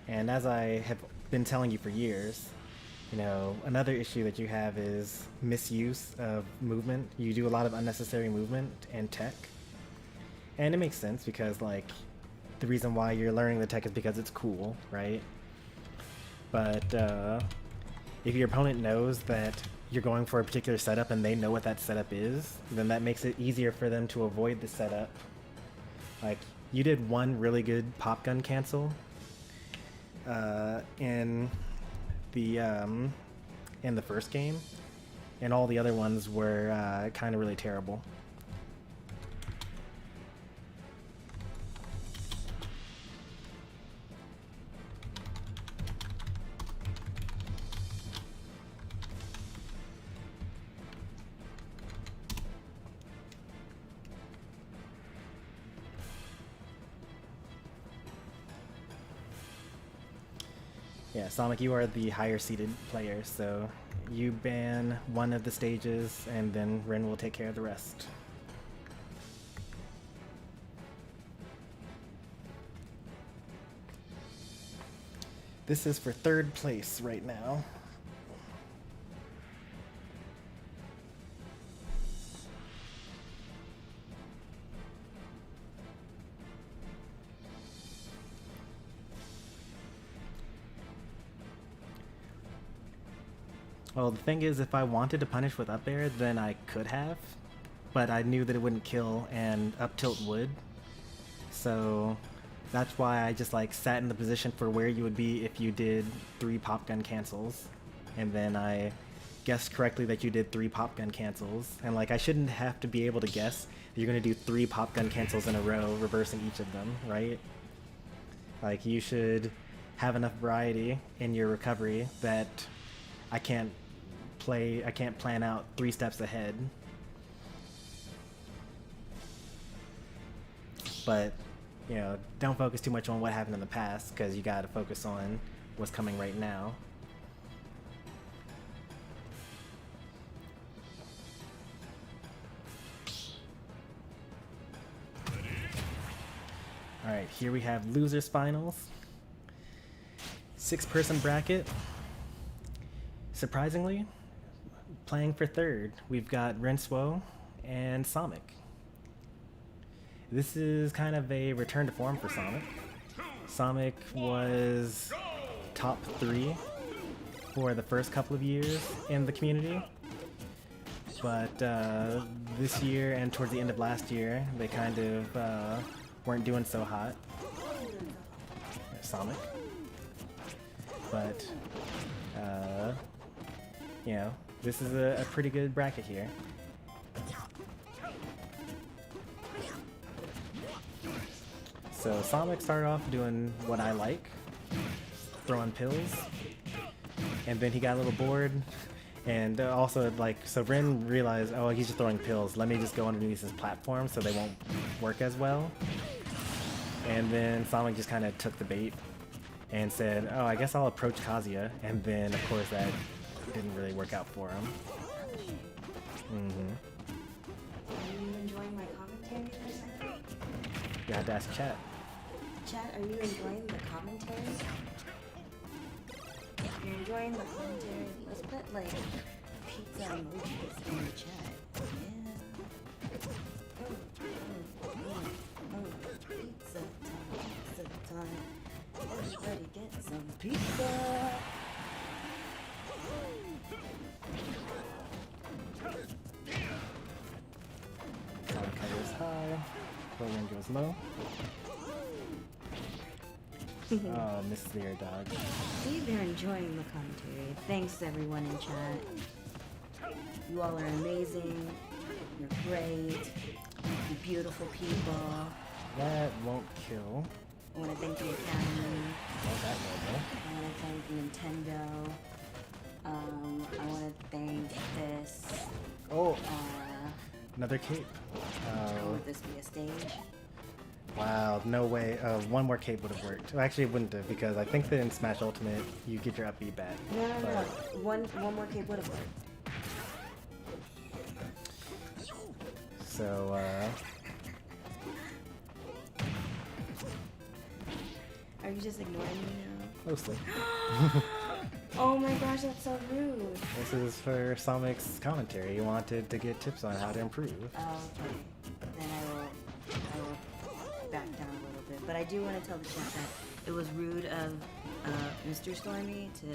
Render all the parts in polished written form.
And as I have been telling you for years, you know, another issue that you have is misuse of movement. You do a lot of unnecessary movement and tech. And it makes sense because, like, the reason why you're learning the tech is because it's cool, right? But if your opponent knows that you're going for a particular setup and they know what that setup is, then that makes it easier for them to avoid the setup. Like, you did one really good pop gun cancel in the first game, and all the other ones were kind of really terrible. Yeah, Somik, you are the higher seeded player, so you ban one of the stages and then Wren will take care of the rest. This is for third place right now. Well, the thing is, if I wanted to punish with up air, then I could have, but I knew that it wouldn't kill and up tilt would. So that's why I just like sat in the position for where you would be if you did 3 pop gun cancels. And then I guessed correctly that you did 3 pop gun cancels. And like, I shouldn't have to be able to guess that you're gonna do 3 pop gun cancels in a row, reversing each of them, right? Like, you should have enough variety in your recovery that I can't plan out 3 steps ahead. But, you know, don't focus too much on what happened in the past, because you gotta focus on what's coming right now. Alright, here we have losers finals. 6-person bracket. Surprisingly, playing for third, we've got Rinswo and Somik. This is kind of a return to form for Somik. Somik was top 3 for the first couple of years in the community, but this year and towards the end of last year, they kind of weren't doing so hot. Somik. But, you know, this is a pretty good bracket here. So Somik started off doing what I like, throwing pills, and then he got a little bored, and also like, so Wren realized, oh, he's just throwing pills, let me just go underneath his platform so they won't work as well. And then Somik just kind of took the bait and said, oh, I guess I'll approach Kazuya, and then of course that didn't really work out for him. Are you enjoying my commentary for a second? You have to ask chat. Chat, are you enjoying the commentary? If you're enjoying the commentary, let's put like pizza emojis in the chat. Yeah. Pizza time. Everybody get some pizza. Somik goes high, Wren goes low. Oh, Mrs. the Air Dog. See, they're enjoying the commentary. Thanks everyone in chat. You all are amazing. You're great. You're beautiful people. That won't kill. I want to thank the Academy. Well, that will I want to thank Nintendo. I want to thank this. Oh, another cape. Would this be a stage? Wow, no way. One more cape would have worked. Well, actually, it wouldn't have, because I think that in Smash Ultimate, you get your up B back. No. One more cape would have worked. So, Are you just ignoring me now? Mostly. Oh my gosh, that's so rude. This is for Somik's commentary. He wanted to get tips on how to improve. Oh, okay. Then I will back down a little bit. But I do want to tell the chat that it was rude of Mr. Stormy to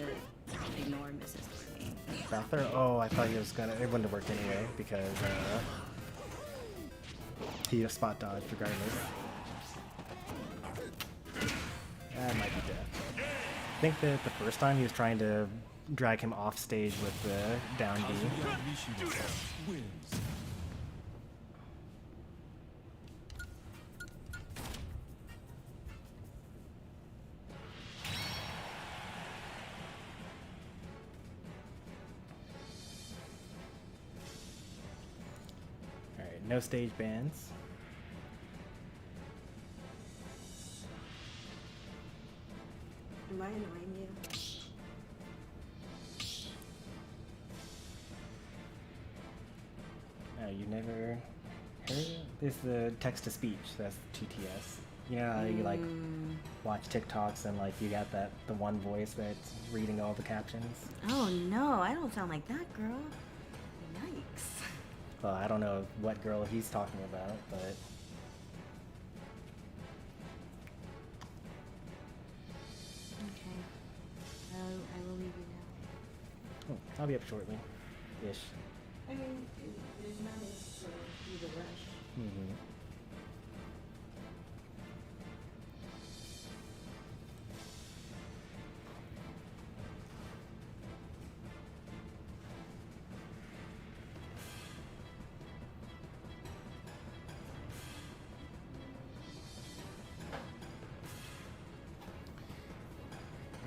ignore Mrs. Stormy. Bather? Oh, I thought he was gonna. It wouldn't have worked anyway because he spot dodged regardless. That might be death. I think that the first time he was trying to drag him off stage with the down B. Alright, no stage bans. Am I annoying you? You never heard it? There's the text-to-speech, that's TTS. You know how you like watch TikToks and like you got the one voice that's reading all the captions? Oh no, I don't sound like that girl. Yikes. Well, I don't know what girl he's talking about, but... Okay. I will leave you now. Oh, I'll be up shortly. Ish. I mean, there's not a do the rush. Mm-hmm.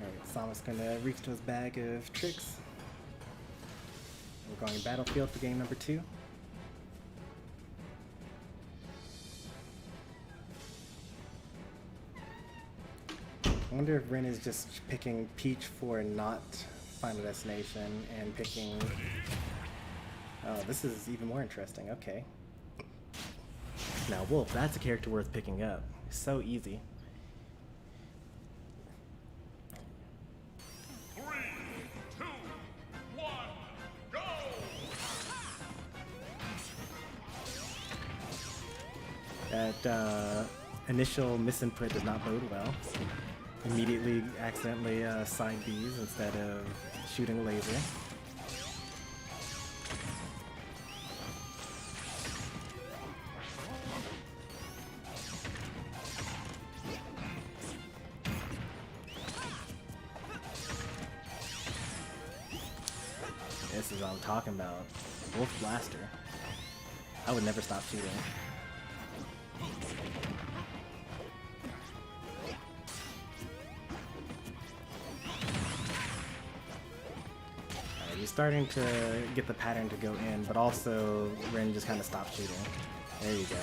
Alright, Somik's gonna reach to his bag of tricks. We're going Battlefield for game number 2. I wonder if Wren is just picking Peach for not Final Destination and picking... Oh, this is even more interesting. Okay. Now, Wolf, that's a character worth picking up. It's so easy. 3, 2, 1, go! That initial misinput does not bode well. Immediately accidentally side Bs instead of shooting laser. This is what I'm talking about. Wolf Blaster. I would never stop shooting. He's starting to get the pattern to go in, but also Wren just kind of stopped shooting. There you go.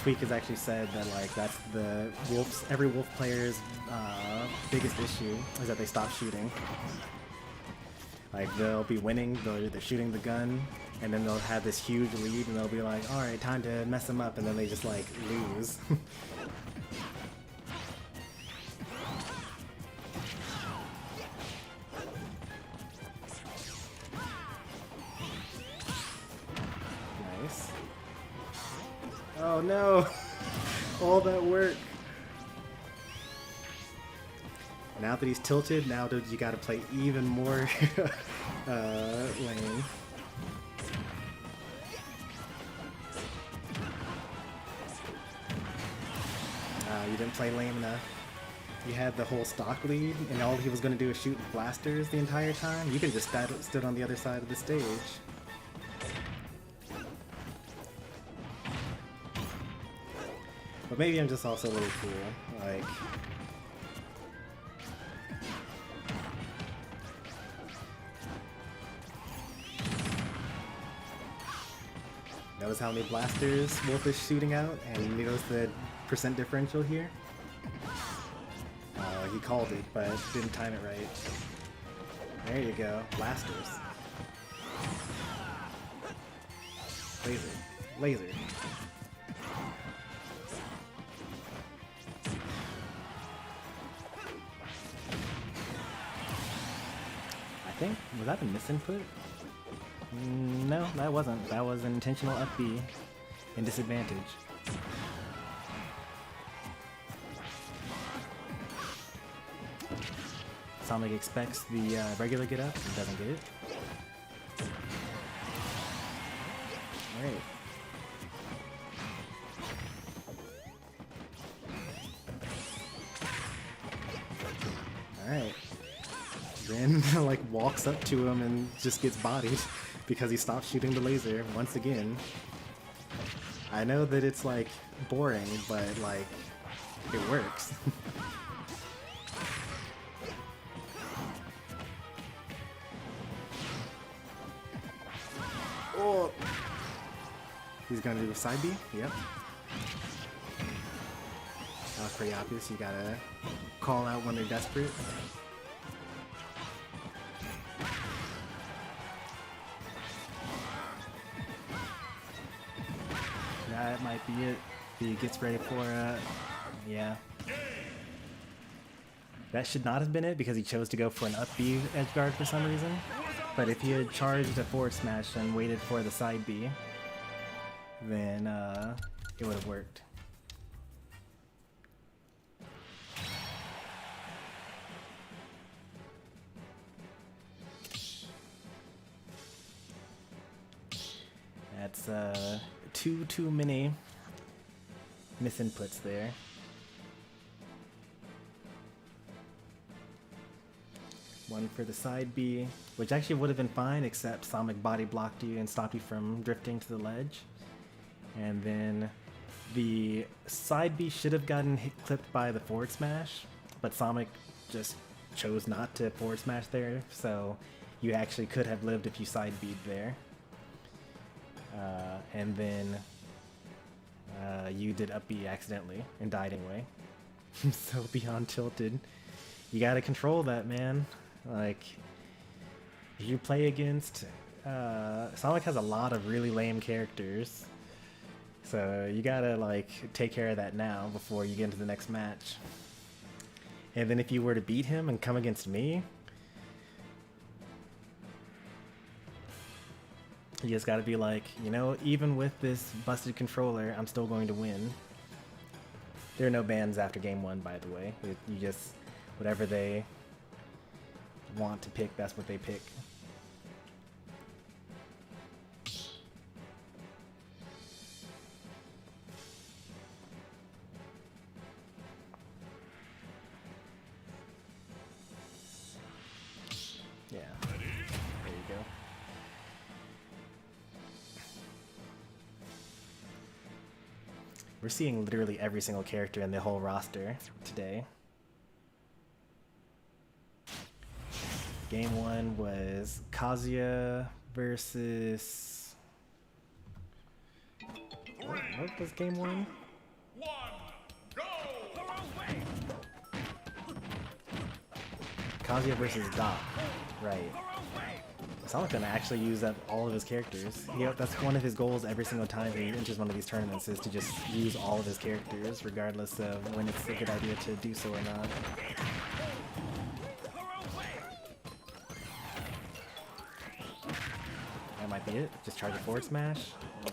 Tweak has actually said that like that's the every Wolf player's biggest issue is that they stop shooting. Like they'll be winning, they're shooting the gun, and then they'll have this huge lead, and they'll be like, all right, time to mess them up, and then they just like lose. Nice. Oh no! All that work. Now that he's tilted, now you gotta play even more lane. You didn't play lane enough. You had the whole stock lead, and all he was gonna do is shoot blasters the entire time. You could have just stood on the other side of the stage. But maybe I'm just also a little cool. Like, notice how many blasters Wolf is shooting out, and notice the percent differential here? He called it, but didn't time it right. There you go, blasters. Laser. Laser. Was that a misinput? No, that wasn't. That was an intentional up B and disadvantage. Somik expects the regular get up and doesn't get it. Alright. Alright. Wren like walks up to him and just gets bodied because he stopped shooting the laser once again. I know that it's like boring, but like it works. Oh, he's gonna do a side B. Yep. That was pretty obvious. You gotta call out when they're desperate. That might be it. He gets ready for yeah. That should not have been it because he chose to go for an up B edge guard for some reason. But if he had charged a forward smash and waited for the side B, then it would have worked. That's too many misinputs there. One for the side B, which actually would have been fine, except Somik body blocked you and stopped you from drifting to the ledge. And then the side B should have gotten clipped by the forward smash, but Somik just chose not to forward smash there, so you actually could have lived if you side B'd there. And then you did up B accidentally and died anyway. So beyond tilted. You gotta control that, man. Like, if you play against... Somik has a lot of really lame characters. So you gotta, like, take care of that now before you get into the next match. And then if you were to beat him and come against me, you just gotta be like, you know, even with this busted controller, I'm still going to win. There are no bans after game 1, by the way. You just... whatever they want to pick, that's what they pick. Yeah, there you go. We're seeing literally every single character in the whole roster today. Game 1 was Kazuya versus... What was game 1? 1, go! Kazuya versus Doc. Right. Sonic's gonna actually use up all of his characters. That's one of his goals every single time he enters one of these tournaments, is to just use all of his characters, regardless of when it's a good idea to do so or not. That might be it. Just charge a forward smash. Oh.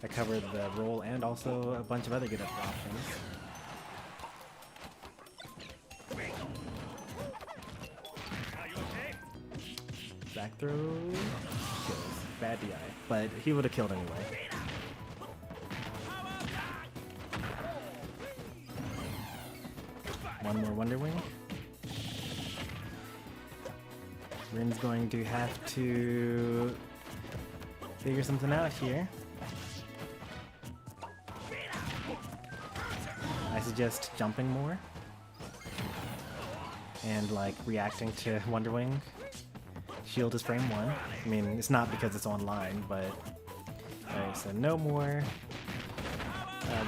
I covered the roll and also a bunch of other get up options. Back throw kills. Bad DI, but he would have killed anyway. One more Wonder Wing. Wren's going to have to figure something out here. I suggest jumping more and like reacting to Wonder Wing. Shield is frame 1. I mean, it's not because it's online, but alright. So no more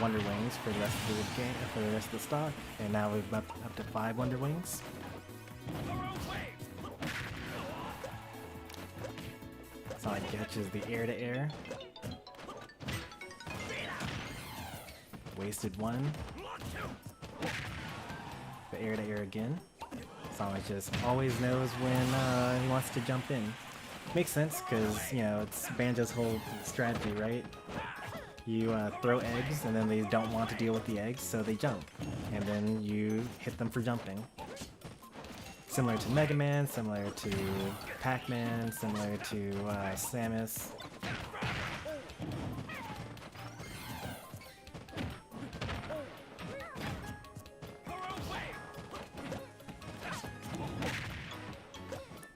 Wonder Wings for the rest of the game, for the rest of the stock, and now we've up to 5 Wonder Wings. Sonic catches the air-to-air. Wasted one. The air to air again. Somik just always knows when he wants to jump in. Makes sense because, you know, it's Banjo's whole strategy, right? You throw eggs and then they don't want to deal with the eggs, so they jump. And then you hit them for jumping. Similar to Mega Man, similar to Pac-Man, similar to Samus.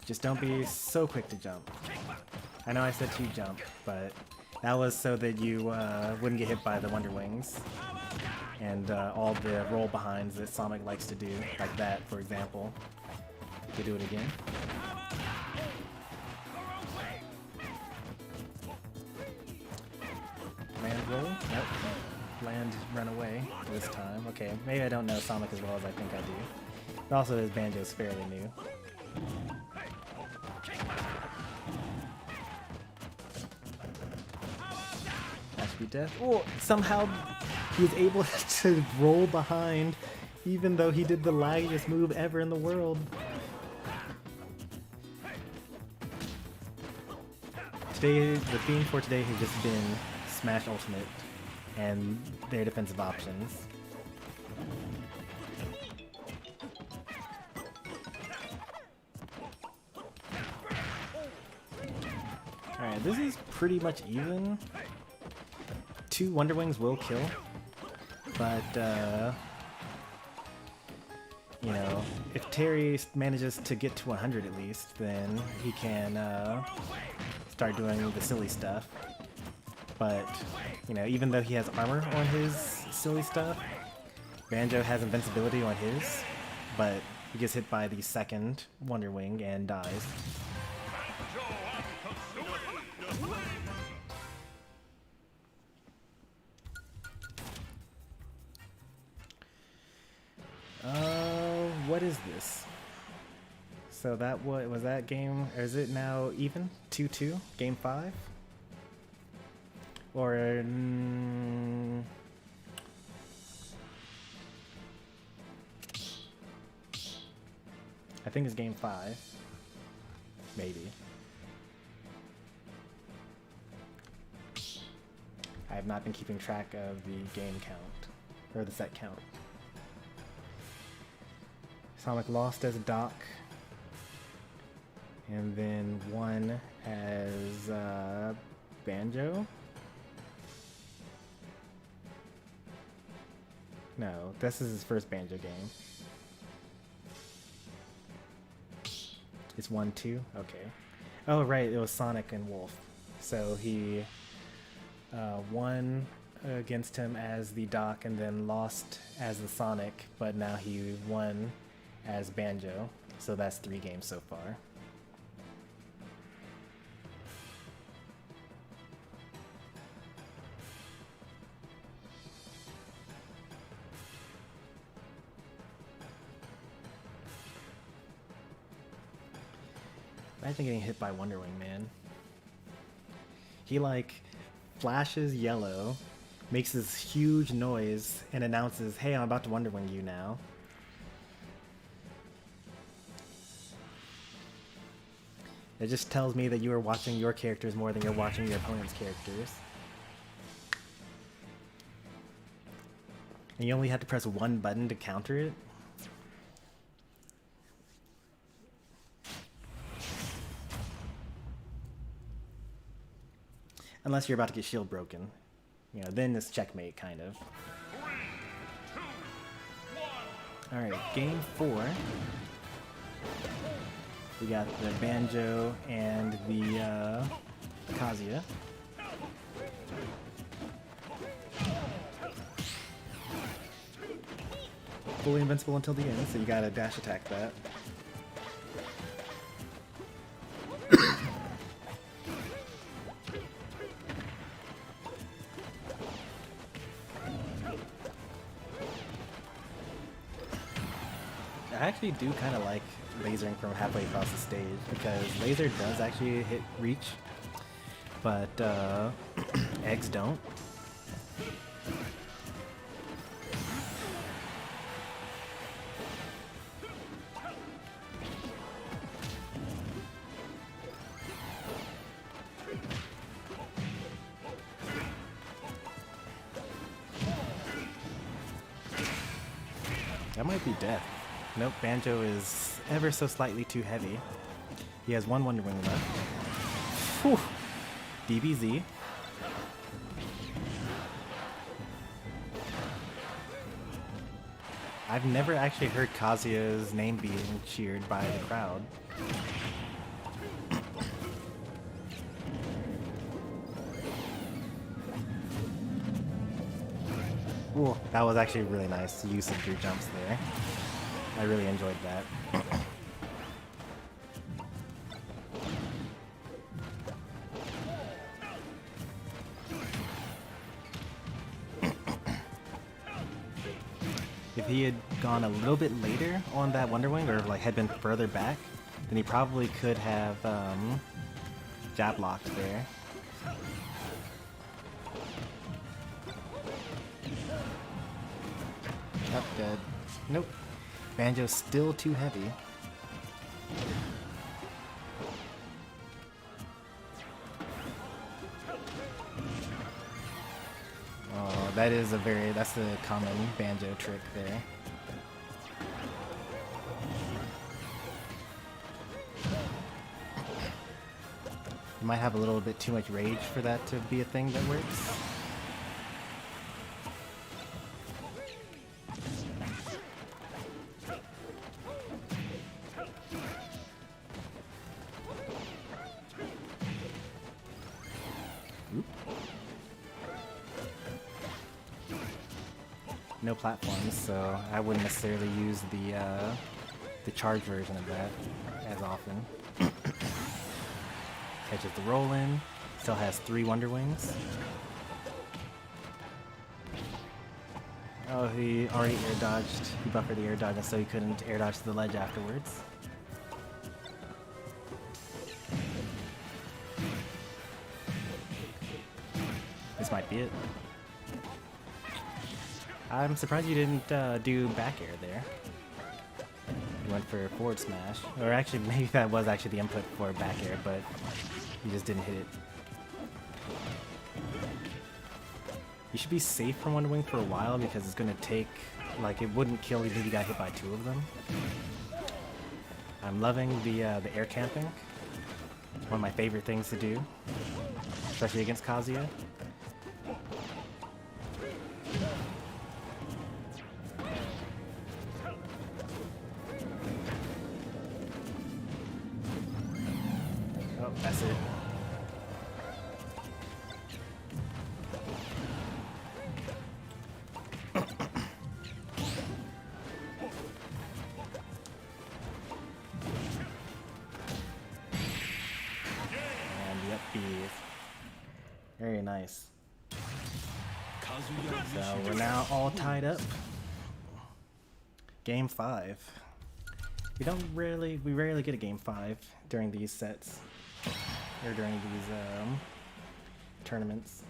Just don't be so quick to jump. I know I said to jump, but that was so that you wouldn't get hit by the Wonder Wings. And all the roll behinds that Somik likes to do, like that, for example. You do it again. Land roll? Nope. Land run away this time. Okay, maybe I don't know Somik as well as I think I do. But also his Banjo's fairly new. That should be death. Oh, somehow he was able to roll behind even though he did the laggiest move ever in the world. Today, the theme for today has just been Smash Ultimate and their defensive options. Alright, this is pretty much even. 2 Wonder Wings will kill, but you know, if Terry manages to get to 100 at least, then he can start doing the silly stuff. But, you know, even though he has armor on his silly stuff, Banjo has invincibility on his, but he gets hit by the second Wonder Wing and dies. What is this? So that was that game, or is it now even? 2-2? Game 5? Or... I think it's game 5. Maybe. I have not been keeping track of the game count, or the set count. Somik lost as Doc, and then won as Banjo? No, this is his first Banjo game. It's 1-2? Okay. Oh right, it was Sonic and Wolf. So he won against him as the Doc and then lost as the Sonic, but now he won as Banjo, so that's 3 games so far. Imagine getting hit by Wonder Wing, man. He like flashes yellow, makes this huge noise, and announces, "Hey, I'm about to Wonder Wing you now." It just tells me that you are watching your characters more than you're watching your opponent's characters. And you only have to press 1 button to counter it. Unless you're about to get shield broken. You know, then it's checkmate, kind of. 3, 2, 1. Alright, game 4. We got the Banjo and the Kazuya. Fully invincible until the end, so you gotta dash attack that. I actually do kind of like lasering from halfway across the stage, because laser does actually hit reach, but eggs don't. That might be death. Nope, Banjo is ever so slightly too heavy. He has one Wonder Wing left. Whew. DBZ. I've never actually heard Kazuya's name being cheered by the crowd. Ooh, that was actually really nice use of your jumps there. I really enjoyed that. If he had gone a little bit later on that Wonder Wing, or like had been further back, then he probably could have jab locked there. Up dead. Nope. Banjo's still too heavy. Oh, that's a common Banjo trick there. You might have a little bit too much rage for that to be a thing that works. No platforms, so I wouldn't necessarily use the charge version of that as often. Catches the roll in, still has 3 Wonder Wings. Oh, he already air dodged. He buffered the air dodge, so he couldn't air dodge to the ledge afterwards. This might be it. I'm surprised you didn't do back air there. You went for forward smash. Or actually, maybe that was actually the input for back air, but you just didn't hit it. You should be safe from Wonder Wing for a while because it's going to take, like, it wouldn't kill even if you got hit by 2 of them. I'm loving the air camping. It's one of my favorite things to do, especially against Kazuya. Oh, that's it. Very nice. So we're now all tied up. Game 5. We rarely get a game 5 during these sets or during these tournaments.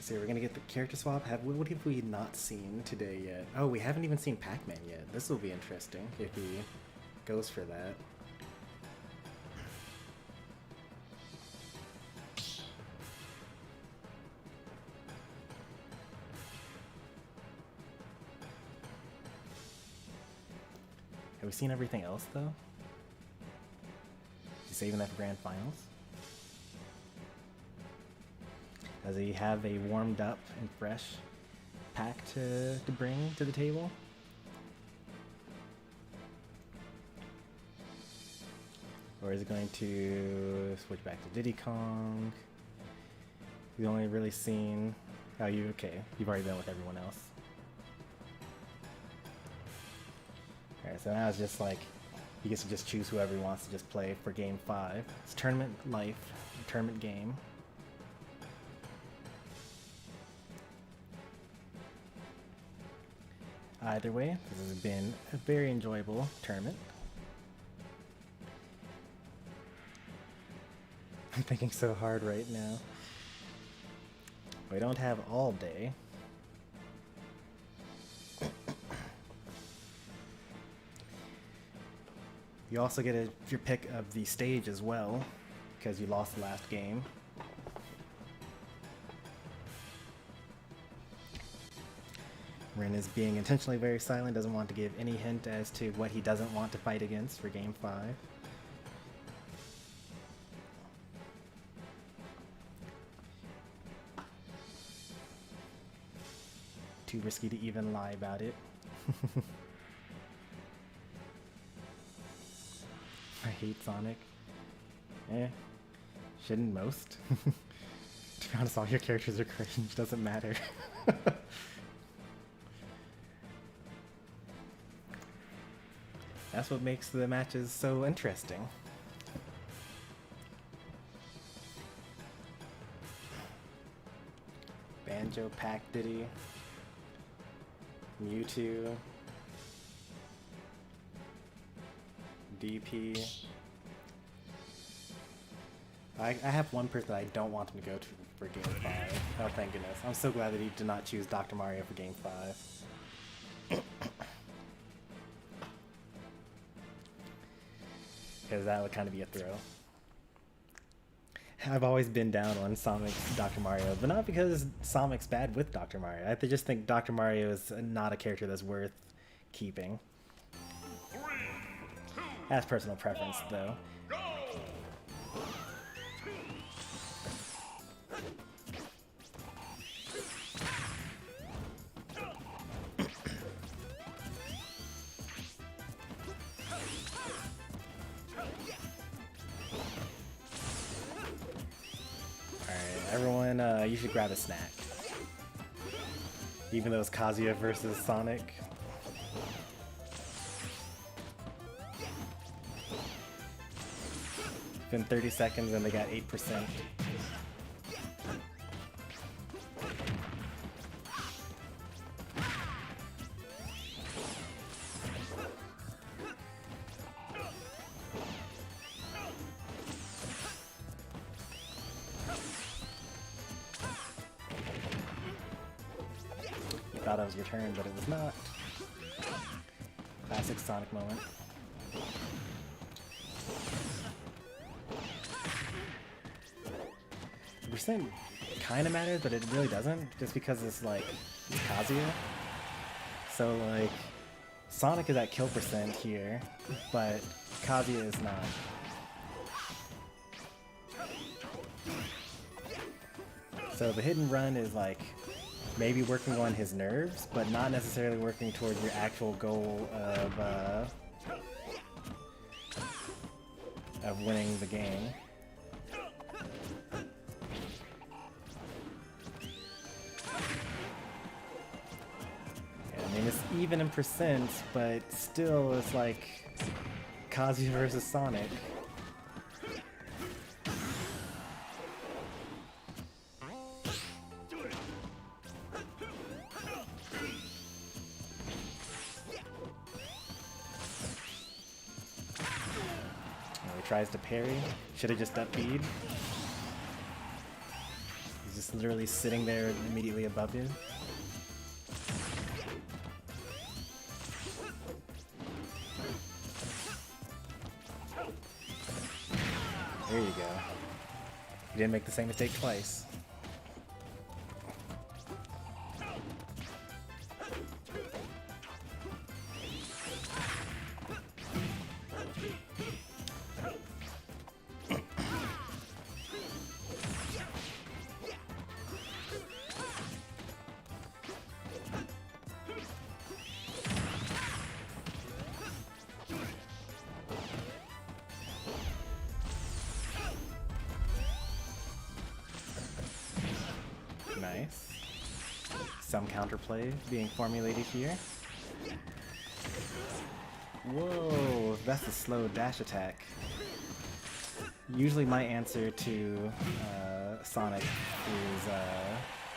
So we're gonna get the character swap. What have we not seen today yet? Oh, we haven't even seen Pac-Man yet. This will be interesting if he goes for that. Have we seen everything else though? Is he saving that for grand finals? Does he have a warmed up and fresh pack to bring to the table? Or is it going to switch back to Diddy Kong? We've only really seen... Oh, okay. You've already been with everyone else. Alright, so now it's just like, he gets to just choose whoever he wants to just play for Game 5. It's Tournament Life, a tournament game. Either way, this has been a very enjoyable tournament. I'm thinking so hard right now. We don't have all day. You also get your pick of the stage as well, because you lost the last game. Wren is being intentionally very silent, doesn't want to give any hint as to what he doesn't want to fight against for Game 5. Too risky to even lie about it. I hate Sonic. Shouldn't most. To be honest, all your characters are cringe, doesn't matter. That's what makes the matches so interesting. Banjo, Pac Diddy, Mewtwo, DP. I have one person that I don't want him to go to for Game 5. Oh, thank goodness. I'm so glad that he did not choose Dr. Mario for Game 5. Because that would kind of be a throw. I've always been down on Somik's Dr. Mario, but not because Somik's bad with Dr. Mario. I just think Dr. Mario is not a character that's worth keeping. 3, 2, That's personal preference, though. go! Everyone, you should grab a snack. Even though it's Kazuya versus Sonic. Been 30 seconds and they got 8%. Thought it was your turn, but it was not. Classic Sonic moment. The percent kind of matters, but it really doesn't, just because it's like it's Kazuya. So like Sonic is at kill percent here, but Kazuya is not. So the hidden run is like maybe working on his nerves, but not necessarily working towards your actual goal of winning the game. Yeah, I mean, it's even in percent, but still it's like Kazuya versus Sonic. Tries to parry. Should have just up B'd. He's just literally sitting there immediately above you. There you go. You didn't make the same mistake twice. Nice. Some counterplay being formulated here. Whoa, that's a slow dash attack. Usually my answer to Sonic is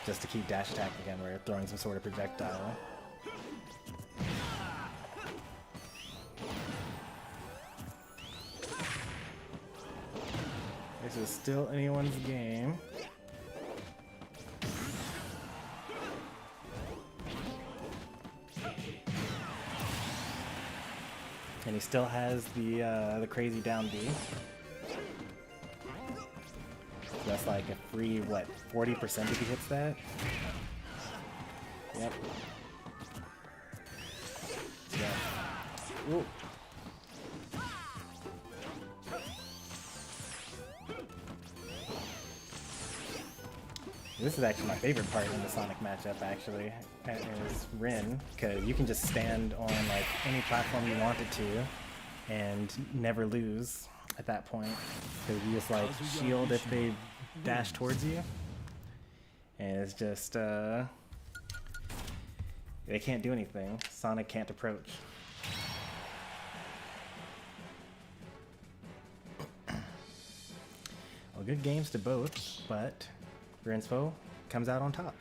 just to keep dash attack again, where throwing some sort of projectile. This is still anyone's game. And he still has the crazy down B. So that's like a free, what, 40% if he hits that? Yep. Yeah. Ooh. This is actually my favorite part in the Sonic matchup, actually, is Wren, because you can just stand on like any platform you wanted to and never lose at that point. Because you just like shield if they dash towards you. And it's just, they can't do anything. Sonic can't approach. Well, good games to both, but Wrensfo comes out on top.